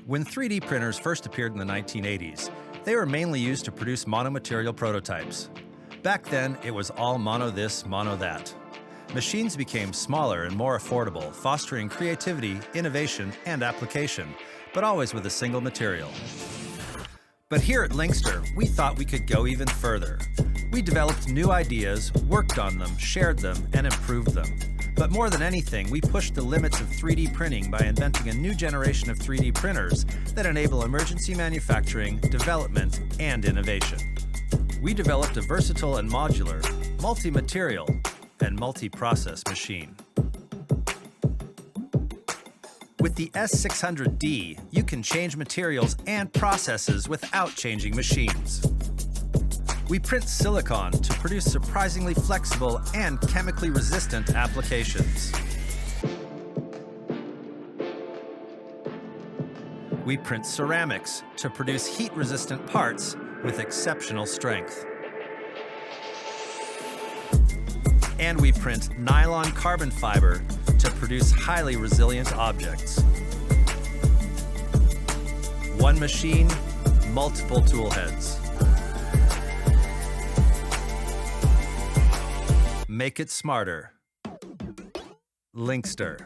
When 3D printers first appeared in the 1980s, they were mainly used to produce monomaterial prototypes. Back then, it was all mono this, mono that. Machines became smaller and more affordable, fostering creativity, innovation, and application, but always with a single material. But here at Lynxter, we thought we could go even further. We developed new ideas, worked on them, shared them, and improved them. But more than anything, we pushed the limits of 3D printing by inventing a new generation of 3D printers that enable emergency manufacturing, development, and innovation. We developed a versatile and modular, multi-material, and multi-process machine. With the S600D, you can change materials and processes without changing machines. We print silicon to produce surprisingly flexible and chemically resistant applications. We print ceramics to produce heat-resistant parts with exceptional strength. And we print nylon carbon fiber to produce highly resilient objects. One machine, multiple tool heads. Make it smarter. Lynxter.